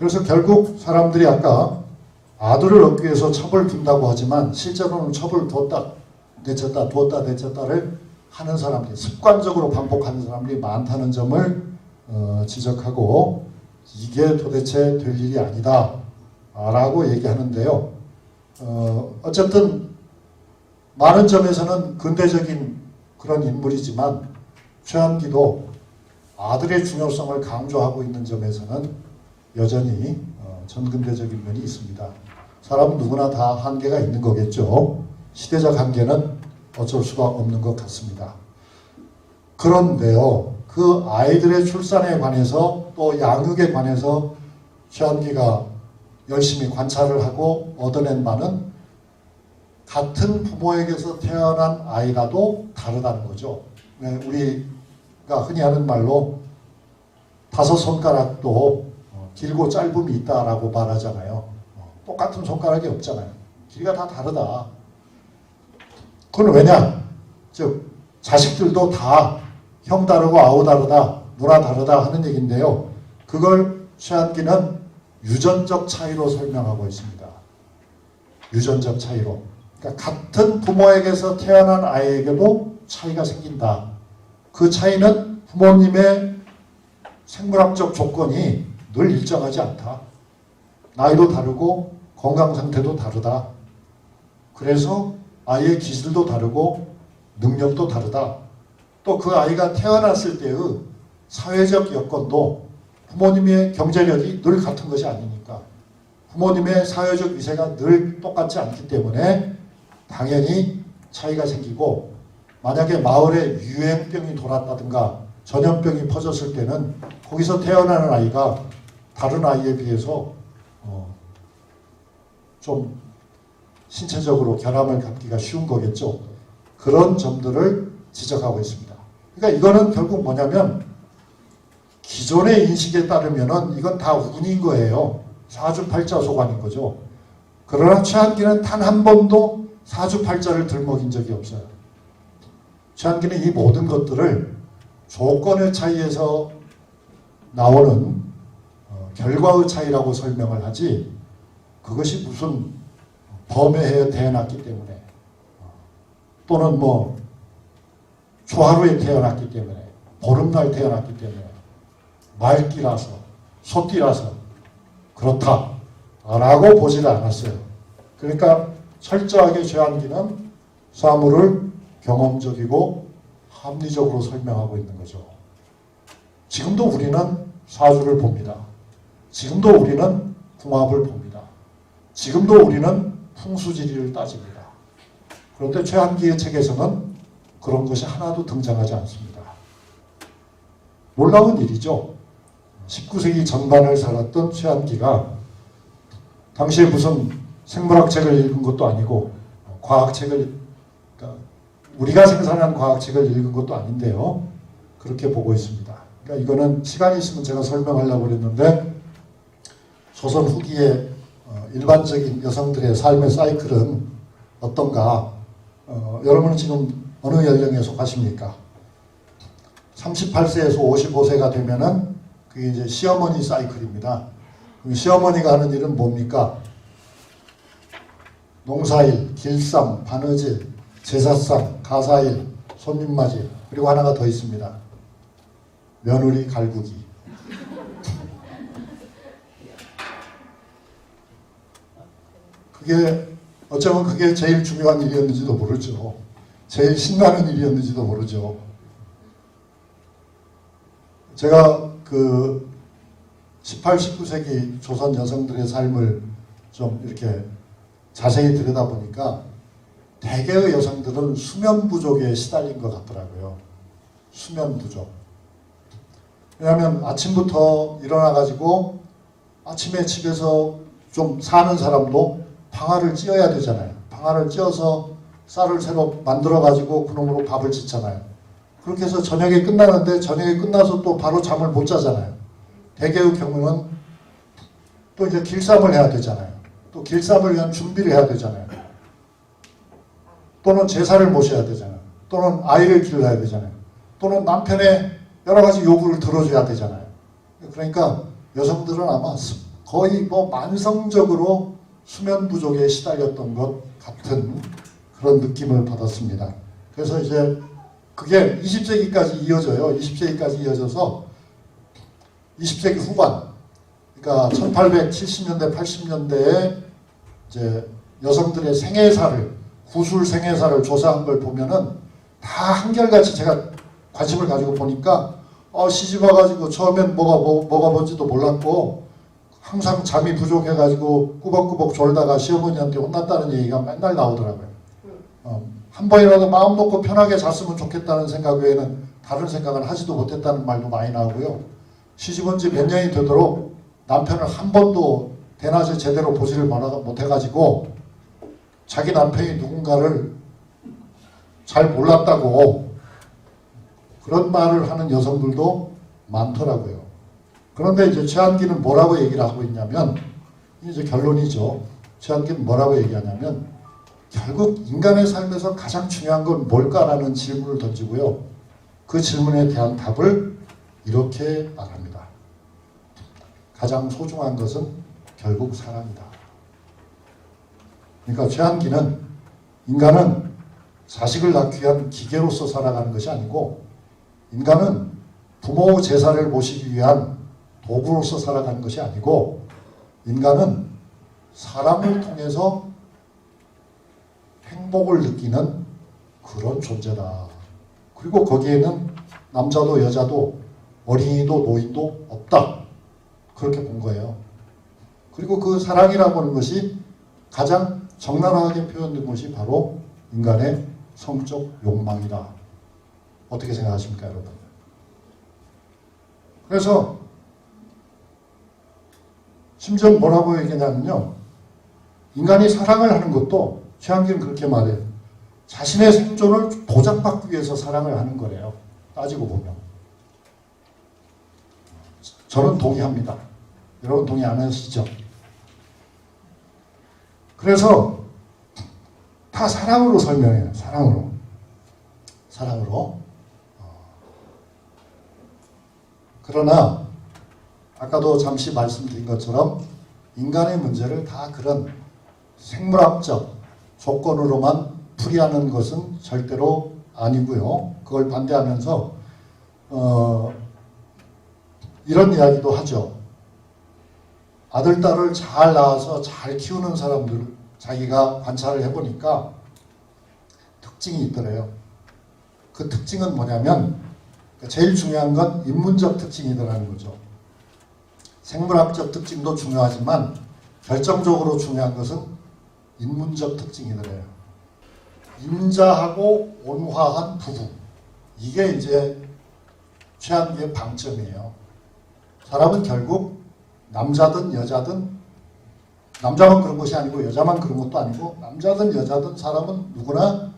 그래서 결국 사람들이 아까 아들을 얻기 위해서 첩을 둔다고 하지만 실제로는 첩을 뒀다 내쳤다 두었다 내쳤다를 하는 사람들이 습관적으로 반복하는 사람들이 많다는 점을 지적하고 이게 도대체 될 일이 아니다 라고 얘기하는데요. 어쨌든 많은 점에서는 근대적인 그런 인물이지만 최한기도 아들의 중요성을 강조하고 있는 점에서는 여전히 전근대적인 면이 있습니다. 사람은 누구나 다 한계가 있는 거겠죠. 시대적 한계는 어쩔 수가 없는 것 같습니다. 그런데요, 그 아이들의 출산에 관해서 또 양육에 관해서 최한기가 열심히 관찰을 하고 얻어낸 바는 같은 부모에게서 태어난 아이라도 다르다는 거죠. 우리가 흔히 하는 말로 5손가락도 길고 짧음이 있다라고 말하잖아요. 똑같은 손가락이 없잖아요. 길이가 다 다르다. 그건 왜냐? 즉 자식들도 다 형 다르고 아우 다르다, 누나 다르다 하는 얘기인데요. 그걸 최한기는 유전적 차이로 설명하고 있습니다. 유전적 차이로. 그러니까 같은 부모에게서 태어난 아이에게도 차이가 생긴다. 그 차이는 부모님의 생물학적 조건이 늘 일정하지 않다. 나이도 다르고 건강 상태도 다르다. 그래서 아이의 기질도 다르고 능력도 다르다. 또 그 아이가 태어났을 때의 사회적 여건도 부모님의 경제력이 늘 같은 것이 아니니까 부모님의 사회적 위세가 늘 똑같지 않기 때문에 당연히 차이가 생기고 만약에 마을에 유행병이 돌았다든가 전염병이 퍼졌을 때는 거기서 태어나는 아이가 다른 아이에 비해서 좀 신체적으로 결함을 갖기가 쉬운 거겠죠. 그런 점들을 지적하고 있습니다. 그러니까 이거는 결국 뭐냐면 기존의 인식에 따르면은 이건 다 운인 거예요. 사주팔자소관인 거죠. 그러나 최한기는 단 한 번도 사주팔자를 들먹인 적이 없어요. 최한기는 이 모든 것들을 조건의 차이에서 나오는 결과의 차이라고 설명을 하지 그것이 무슨 범해에 태어났기 때문에 또는 뭐 초하루에 태어났기 때문에 보름날 태어났기 때문에 말띠라서 소띠라서 그렇다라고 보지를 않았어요. 그러니까 철저하게 최한기는 사물을 경험적이고 합리적으로 설명하고 있는 거죠. 지금도 우리는 사주를 봅니다. 지금도 우리는 궁합을 봅니다. 지금도 우리는 풍수지리를 따집니다. 그런데 최한기의 책에서는 그런 것이 하나도 등장하지 않습니다. 놀라운 일이죠. 19세기 전반을 살았던 최한기가 당시에 무슨 생물학 책을 읽은 것도 아니고 과학책을 그러니까 우리가 생산한 과학책을 읽은 것도 아닌데요. 그렇게 보고 있습니다. 그러니까 이거는 시간이 있으면 제가 설명하려고 그랬는데 조선 후기에 일반적인 여성들의 삶의 사이클은 어떤가? 여러분은 지금 어느 연령에 속하십니까? 38세에서 55세가 되면은 그게 이제 시어머니 사이클입니다. 시어머니가 하는 일은 뭡니까? 농사일, 길쌈, 바느질, 제사상, 가사일, 손님맞이, 그리고 하나가 더 있습니다. 며느리 갈구기. 어쩌면 그게 제일 중요한 일이었는지도 모르죠. 제일 신나는 일이었는지도 모르죠. 제가 그 18, 19세기 조선 여성들의 삶을 좀 이렇게 자세히 들여다보니까 대개의 여성들은 수면 부족에 시달린 것 같더라고요. 수면 부족. 왜냐하면 아침부터 일어나가지고 아침에 집에서 좀 사는 사람도 방아를 찧어야 되잖아요. 방아를 찧어서 쌀을 새로 만들어가지고 그놈으로 밥을 짓잖아요. 그렇게 해서 저녁에 끝나는데 저녁에 끝나서 또 바로 잠을 못 자잖아요. 대개의 경우는 또 이제 길쌈을 해야 되잖아요. 또 길쌈을 위한 준비를 해야 되잖아요. 또는 제사를 모셔야 되잖아요. 또는 아이를 길러야 되잖아요. 또는 남편의 여러 가지 요구를 들어줘야 되잖아요. 그러니까 여성들은 아마 거의 뭐 만성적으로 수면 부족에 시달렸던 것 같은 그런 느낌을 받았습니다. 그래서 이제 그게 20세기까지 이어져요. 20세기까지 이어져서 20세기 후반, 그러니까 1870년대, 80년대에 이제 여성들의 생애사를, 구술 생애사를 조사한 걸 보면은 다 한결같이 제가 관심을 가지고 보니까 시집 와가지고 처음엔 뭐가 뭔지도 몰랐고 항상 잠이 부족해가지고 꾸벅꾸벅 졸다가 시어머니한테 혼났다는 얘기가 맨날 나오더라고요. 한 번이라도 마음 놓고 편하게 잤으면 좋겠다는 생각 외에는 다른 생각은 하지도 못했다는 말도 많이 나오고요. 시집 온 지 몇 년이 되도록 남편을 한 번도 대낮에 제대로 보지를 못해가지고 자기 남편이 누군가를 잘 몰랐다고 그런 말을 하는 여성들도 많더라고요. 그런데 이제 최한기는 뭐라고 얘기를 하고 있냐면, 이제 결론이죠. 최한기는 뭐라고 얘기하냐면, 결국 인간의 삶에서 가장 중요한 건 뭘까라는 질문을 던지고요. 그 질문에 대한 답을 이렇게 말합니다. 가장 소중한 것은 결국 사랑이다. 그러니까 최한기는 인간은 자식을 낳기 위한 기계로서 살아가는 것이 아니고, 인간은 부모 제사를 모시기 위한 도구로서 살아가는 것이 아니고, 인간은 사람을 통해서 행복을 느끼는 그런 존재다. 그리고 거기에는 남자도 여자도 어린이도 노인도 없다. 그렇게 본 거예요. 그리고 그 사랑이라고 하는 것이 가장 적나라하게 표현된 것이 바로 인간의 성적 욕망이다. 어떻게 생각하십니까, 여러분? 그래서 심지어 뭐라고 얘기하냐면요. 인간이 사랑을 하는 것도 최한기는 그렇게 말해요. 자신의 생존을 보장받기 위해서 사랑을 하는 거래요. 따지고 보면. 저는 동의합니다. 여러분 동의 안 하시죠? 그래서 다 사랑으로 설명해요. 사랑으로. 그러나 아까도 잠시 말씀드린 것처럼 인간의 문제를 다 그런 생물학적 조건으로만 풀이하는 것은 절대로 아니고요. 그걸 반대하면서 이런 이야기도 하죠. 아들, 딸을 잘 낳아서 잘 키우는 사람들 자기가 관찰을 해보니까 특징이 있더래요. 그 특징은 뭐냐면 제일 중요한 건 인문적 특징이더라는 거죠. 생물학적 특징도 중요하지만 결정적으로 중요한 것은 인문적 특징이더래요. 인자하고 온화한 부부. 이게 이제 최한기의 방점이에요. 사람은 결국 남자든 여자든, 남자만 그런 것이 아니고 여자만 그런 것도 아니고 남자든 여자든 사람은 누구나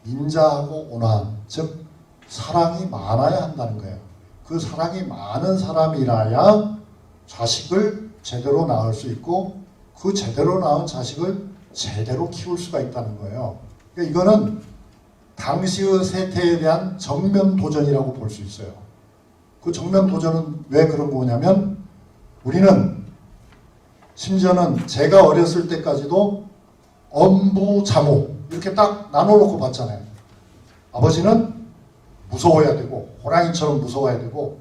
인자하고 온화한, 즉 사랑이 많아야 한다는 거예요. 그 사랑이 많은 사람이라야 자식을 제대로 낳을 수 있고 그 제대로 낳은 자식을 제대로 키울 수가 있다는 거예요. 그러니까 이거는 당시의 세태에 대한 정면 도전이라고 볼 수 있어요. 그 정면 도전은 왜 그런 거냐면 우리는 심지어는 제가 어렸을 때까지도 엄부, 자모 이렇게 딱 나눠놓고 봤잖아요. 아버지는 무서워야 되고 호랑이처럼 무서워야 되고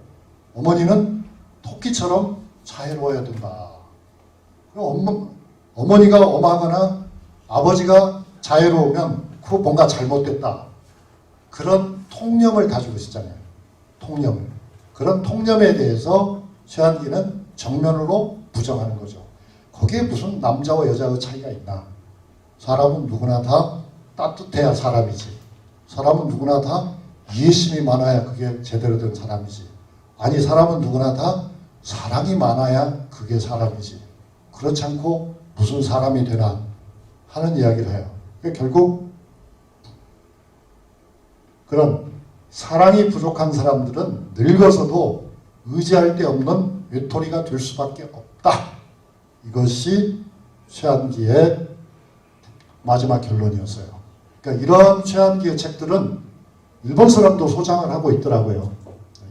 어머니는 토끼처럼 자애로워야 된다. 어머니가 엄하거나 아버지가 자애로우면 그거 뭔가 잘못됐다. 그런 통념을 가지고 있었잖아요. 통념을. 그런 통념에 대해서 최한기는 정면으로 부정하는 거죠. 거기에 무슨 남자와 여자의 차이가 있나. 사람은 누구나 다 따뜻해야 사람이지. 사람은 누구나 다 이해심이 많아야 그게 제대로 된 사람이지. 아니 사람은 누구나 다 사랑이 많아야 그게 사람이지. 그렇지 않고 무슨 사람이 되나 하는 이야기를 해요. 그러니까 결국 그런 사랑이 부족한 사람들은 늙어서도 의지할 데 없는 외톨이가 될 수밖에 없다. 이것이 최한기의 마지막 결론이었어요. 그러니까 이런 최한기의 책들은 일본 사람도 소장을 하고 있더라고요.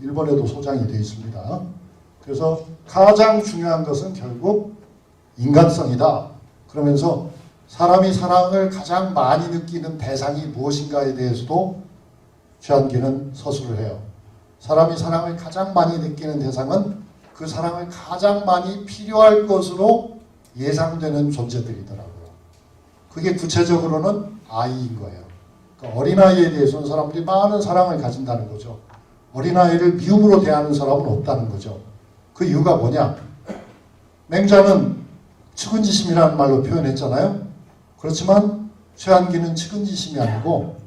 일본에도 소장이 되어 있습니다. 그래서 가장 중요한 것은 결국 인간성이다. 그러면서 사람이 사랑을 가장 많이 느끼는 대상이 무엇인가에 대해서도 최한기는 서술을 해요. 사람이 사랑을 가장 많이 느끼는 대상은 그 사랑을 가장 많이 필요할 것으로 예상되는 존재들이더라고요. 그게 구체적으로는 아이인 거예요. 그러니까 어린아이에 대해서는 사람들이 많은 사랑을 가진다는 거죠. 어린아이를 미움으로 대하는 사람은 없다는 거죠. 그 이유가 뭐냐? 맹자는 측은지심이라는 말로 표현했잖아요. 그렇지만 최한기는 측은지심이 아니고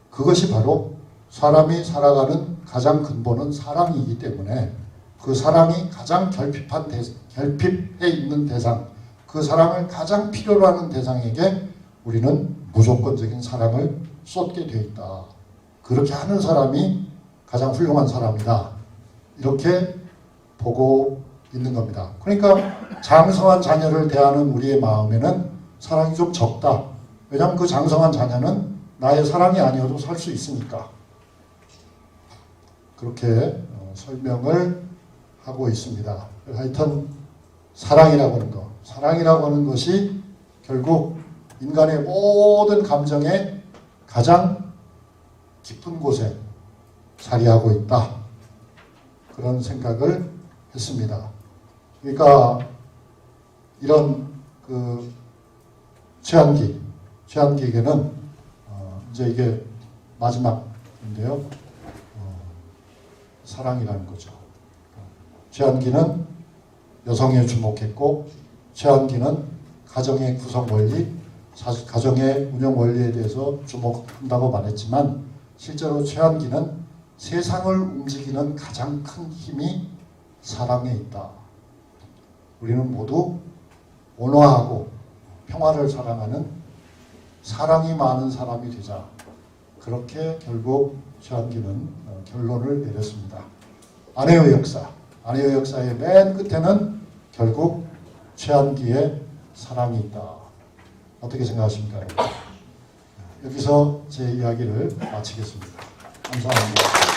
그것이 바로 사람이 살아가는 가장 근본은 사랑이기 때문에 그 사랑이 가장 결핍해 있는 대상, 그 사랑을 가장 필요로 하는 대상에게 우리는 무조건적인 사랑을 쏟게 되어 있다. 그렇게 하는 사람이 가장 훌륭한 사람이다. 이렇게 보고 있는 겁니다. 그러니까 장성한 자녀를 대하는 우리의 마음에는 사랑이 좀 적다. 왜냐하면 그 장성한 자녀는 나의 사랑이 아니어도 살 수 있으니까. 그렇게 설명을 하고 있습니다. 하여튼 사랑이라고 하는 것이 결국 인간의 모든 감정의 가장 깊은 곳에 자리하고 있다. 그런 생각을 했습니다. 그러니까 이런 그 최한기에게는 이제 이게 마지막인데요. 사랑이라는 거죠. 최한기는 여성에 주목했고 최한기는 가정의 구성 원리, 가정의 운영 원리에 대해서 주목한다고 말했지만 실제로 최한기는 세상을 움직이는 가장 큰 힘이 사랑에 있다. 우리는 모두 온화하고 평화를 사랑하는 사랑이 많은 사람이 되자. 그렇게 결국 최한기는 결론을 내렸습니다. 아내의 역사의 맨 끝에는 결국 최한기의 사랑이 있다. 어떻게 생각하십니까? 여기서 제 이야기를 마치겠습니다. 감사합니다.